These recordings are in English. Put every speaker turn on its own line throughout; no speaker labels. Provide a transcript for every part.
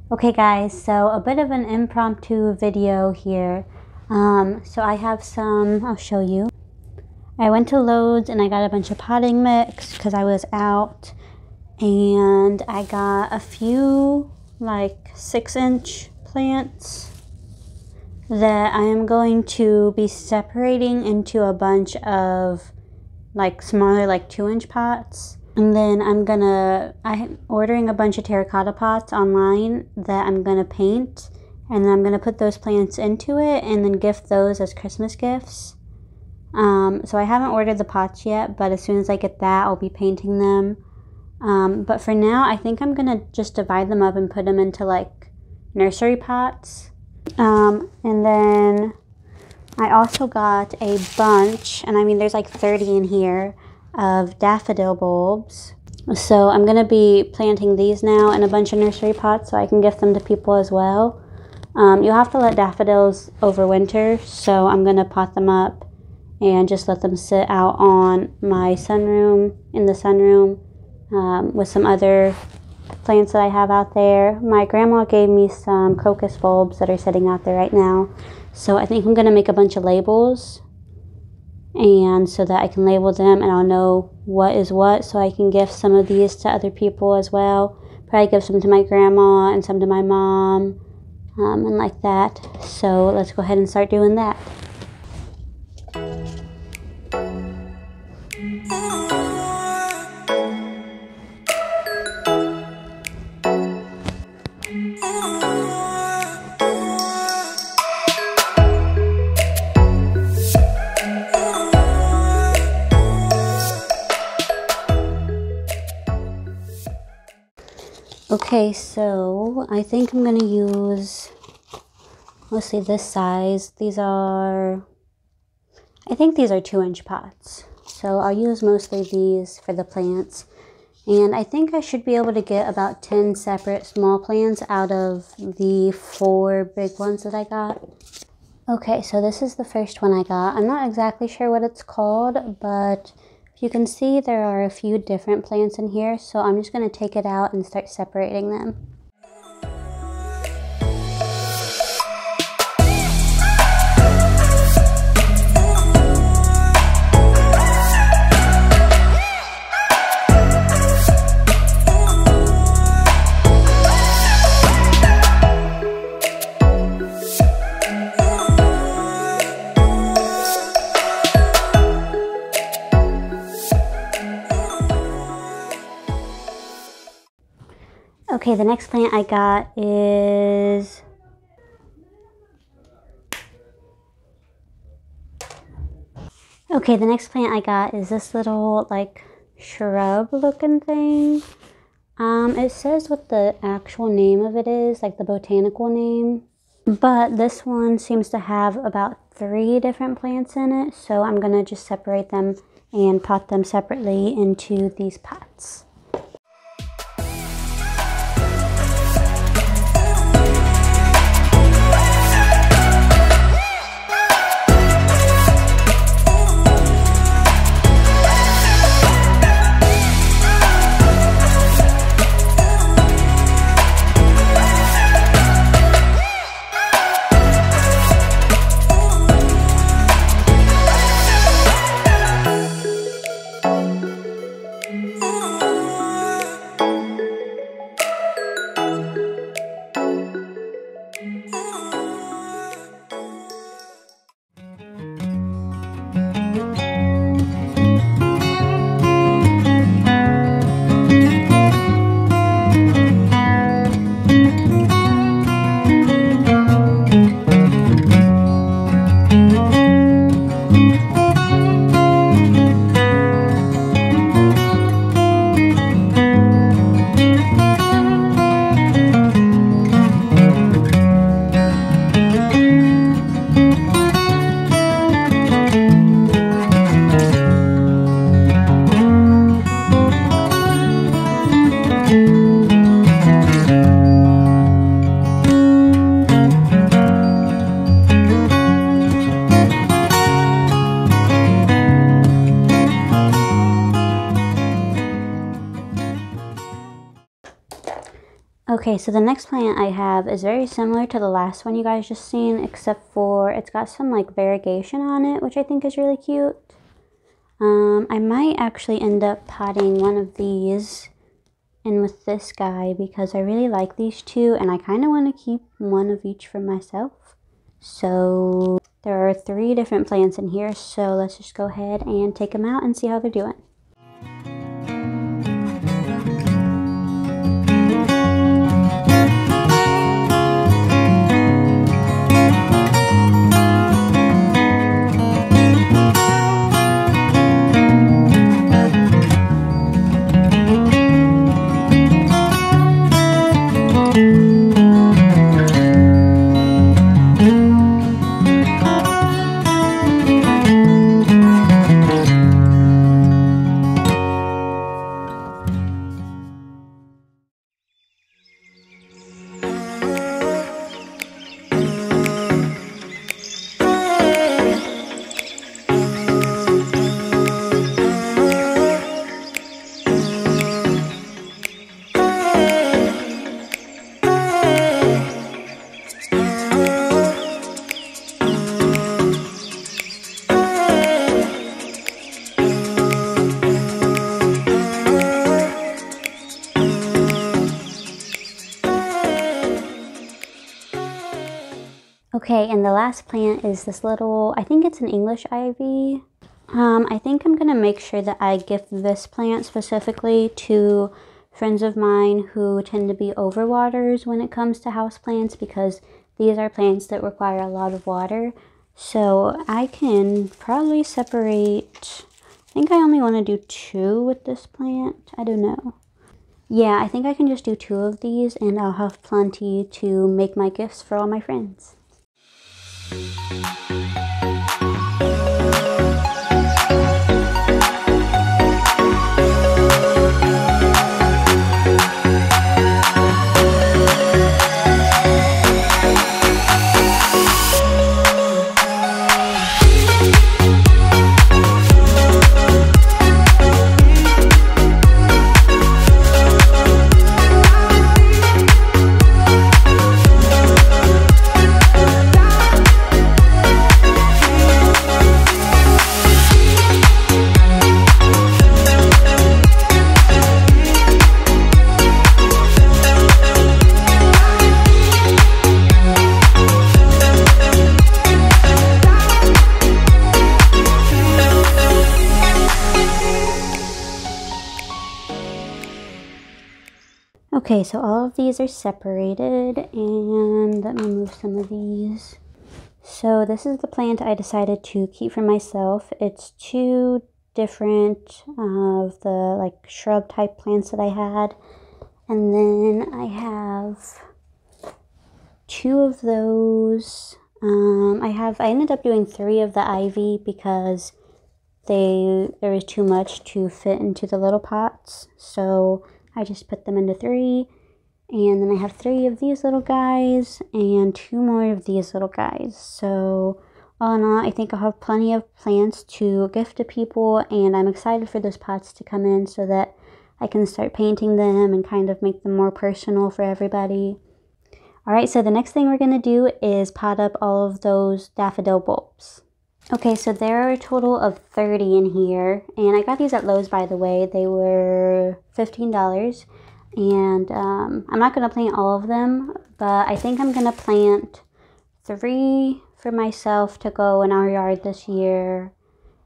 Okay guys, so a bit of an impromptu video here. So I have some, I'll show you. I went to Lowe's and I got a bunch of potting mix because I was out. And I got a few like 6-inch plants that I am going to be separating into a bunch of like smaller like 2-inch pots. And then I'm ordering a bunch of terracotta pots online that I'm gonna paint, and then I'm gonna put those plants into it and then gift those as Christmas gifts. So I haven't ordered the pots yet, but as soon as I get that, I'll be painting them. But for now, I think I'm gonna just divide them up and put them into like nursery pots. And then I also got a bunch, and I mean there's like 30 in here, of daffodil bulbs. So I'm gonna be planting these now in a bunch of nursery pots so I can gift them to people as well. You'll have to let daffodils overwinter, so I'm gonna pot them up and just let them sit out on my sunroom, in the sunroom, with some other plants that I have out there. My grandma gave me some crocus bulbs that are sitting out there right now, so I think I'm gonna make a bunch of labels, and so that I can label them and I'll know what is what, so I can gift some of these to other people as well. Probably give some to my grandma and some to my mom, and like that. So let's go ahead and start doing that. Okay, so I think I'm gonna use, let's see, this size. I think these are 2-inch pots. So I'll use mostly these for the plants. And I think I should be able to get about 10 separate small plants out of the 4 big ones that I got. Okay, so this is the first one I got. I'm not exactly sure what it's called, but you can see there are a few different plants in here, so I'm just going to take it out and start separating them. Okay, the next plant I got is this little like shrub looking thing. It says what the actual name of it is, like the botanical name, but this one seems to have about 3 different plants in it, so I'm gonna just separate them and pot them separately into these pots. Okay, so the next plant I have is very similar to the last one you guys just seen, except for it's got some like variegation on it, which I think is really cute. I might actually end up potting one of these in with this guy because I really like these two and I kind of want to keep one of each for myself. So there are 3 different plants in here, so let's just go ahead and take them out and see how they're doing. Okay, and the last plant is this little, I think it's an English ivy. I think I'm going to make sure that I gift this plant specifically to friends of mine who tend to be overwaters when it comes to houseplants, because these are plants that require a lot of water. So I can probably separate, I think I only want to do 2 with this plant. I don't know. Yeah, I think I can just do 2 of these and I'll have plenty to make my gifts for all my friends. Okay, so all of these are separated, and let me move some of these. So this is the plant I decided to keep for myself. It's 2 different of the like shrub type plants that I had. And then I have 2 of those. I ended up doing 3 of the ivy because there was too much to fit into the little pots. So I just put them into 3, and then I have 3 of these little guys and 2 more of these little guys. So all in all, I think I'll have plenty of plants to gift to people, and I'm excited for those pots to come in so that I can start painting them and kind of make them more personal for everybody. Alright, so the next thing we're going to do is pot up all of those daffodil bulbs. Okay, so there are a total of 30 in here, and I got these at Lowe's, by the way. They were $15, and I'm not going to plant all of them, but I think I'm going to plant 3 for myself to go in our yard this year,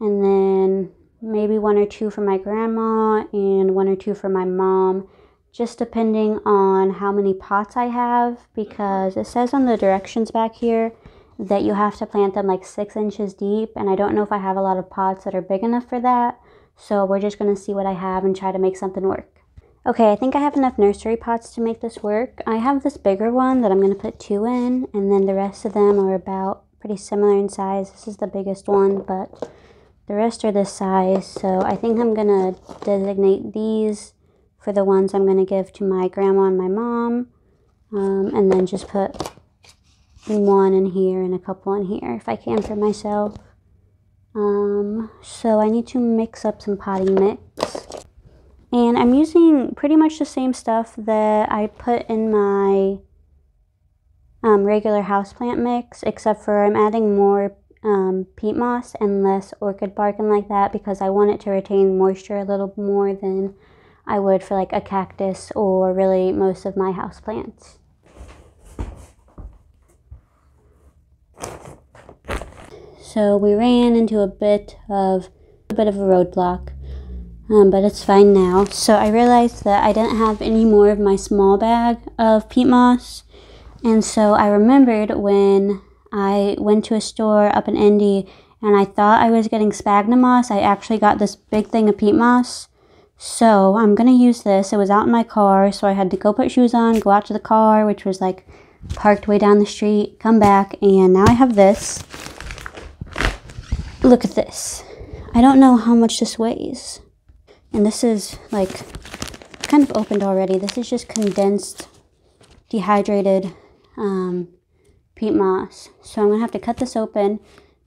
and then maybe 1 or 2 for my grandma and 1 or 2 for my mom, just depending on how many pots I have, because it says on the directions back here that you have to plant them like 6 inches deep, and I don't know if I have a lot of pots that are big enough for that, so we're just going to see what I have and try to make something work. Okay, I think I have enough nursery pots to make this work. I have this bigger one that I'm going to put 2 in, and then the rest of them are about pretty similar in size. This is the biggest one, but the rest are this size, so I think I'm going to designate these for the ones I'm going to give to my grandma and my mom, and then just put 1 in here and a couple in here if I can for myself. So I need to mix up some potting mix. And I'm using pretty much the same stuff that I put in my regular houseplant mix, except for I'm adding more peat moss and less orchid bark and like that, because I want it to retain moisture a little more than I would for like a cactus or really most of my houseplants. So we ran into a bit of a roadblock, but it's fine now. So I realized that I didn't have any more of my small bag of peat moss, and so I remembered when I went to a store up in Indy and I thought I was getting sphagnum moss, I actually got this big thing of peat moss. So I'm gonna use this. It was out in my car, so I had to go put shoes on, go out to the car, which was like parked way down the street, come back, and now I have this. Look at this. I don't know how much this weighs. And this is like kind of opened already. This is just condensed, dehydrated peat moss. So I'm gonna have to cut this open,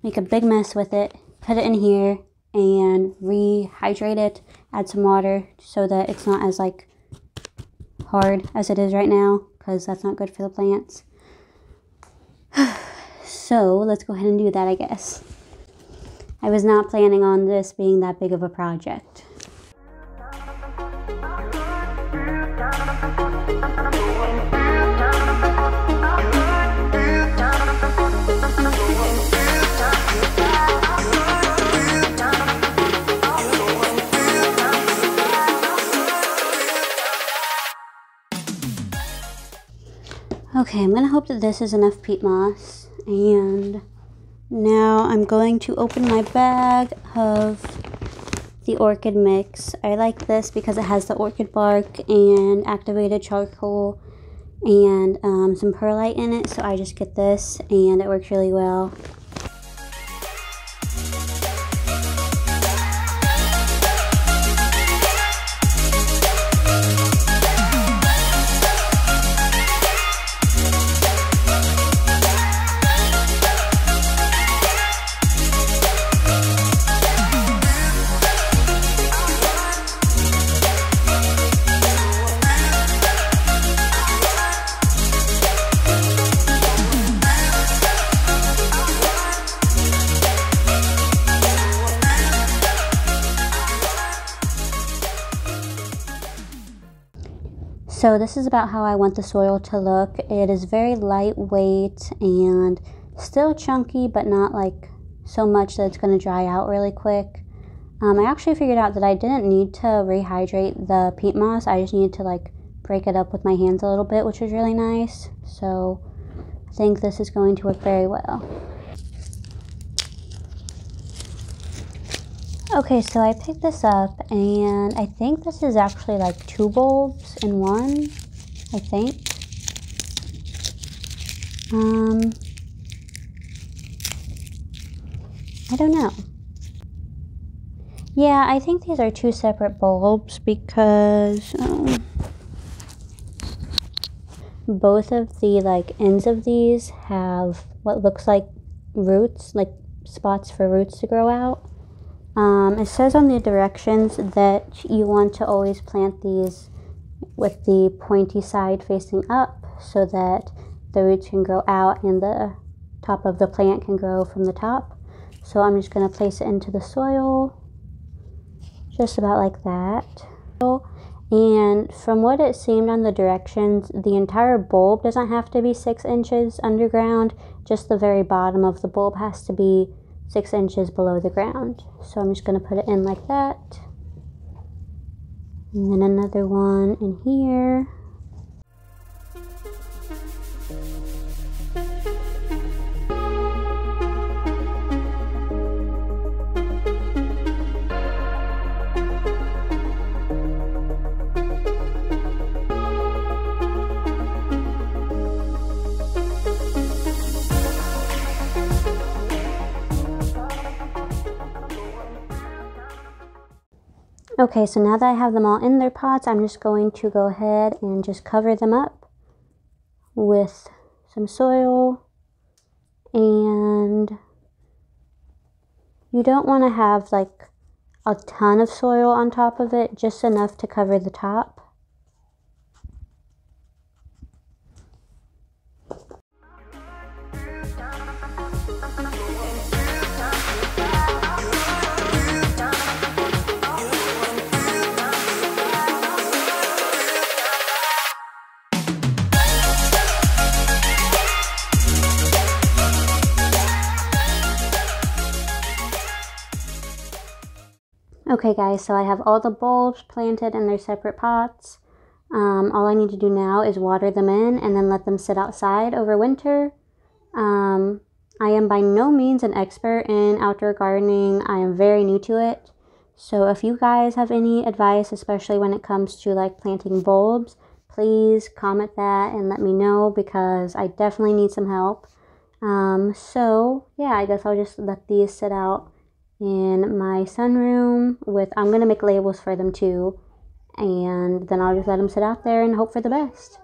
make a big mess with it, put it in here, and rehydrate it, add some water so that it's not as like hard as it is right now, because that's not good for the plants. So let's go ahead and do that, I guess. I was not planning on this being that big of a project. Okay, I'm gonna hope that this is enough peat moss, and now I'm going to open my bag of the orchid mix. I like this because it has the orchid bark and activated charcoal and some perlite in it, so I just get this and it works really well. So this is about how I want the soil to look. It is very lightweight and still chunky, but not like so much that it's going to dry out really quick. I actually figured out that I didn't need to rehydrate the peat moss. I just needed to like break it up with my hands a little bit, which was really nice. So I think this is going to work very well. Okay, so I picked this up, and I think this is actually like 2 bulbs in one, I think. I don't know. Yeah, I think these are 2 separate bulbs because both of the like ends of these have what looks like roots, like spots for roots to grow out. It says on the directions that you want to always plant these with the pointy side facing up so that the roots can grow out and the top of the plant can grow from the top. So I'm just going to place it into the soil, just about like that. And from what it seemed on the directions, the entire bulb doesn't have to be 6 inches underground, just the very bottom of the bulb has to be 6 inches below the ground. So I'm just going to put it in like that. And then another one in here. Okay, so now that I have them all in their pots, I'm just going to go ahead and just cover them up with some soil. And you don't want to have like a ton of soil on top of it, just enough to cover the top. Okay guys, so I have all the bulbs planted in their separate pots. All I need to do now is water them in and then let them sit outside over winter. I am by no means an expert in outdoor gardening. I am very new to it. So if you guys have any advice, especially when it comes to like planting bulbs, please comment that and let me know, because I definitely need some help. So yeah, I guess I'll just let these sit out in my sunroom with, I'm gonna make labels for them too, and then I'll just let them sit out there and hope for the best.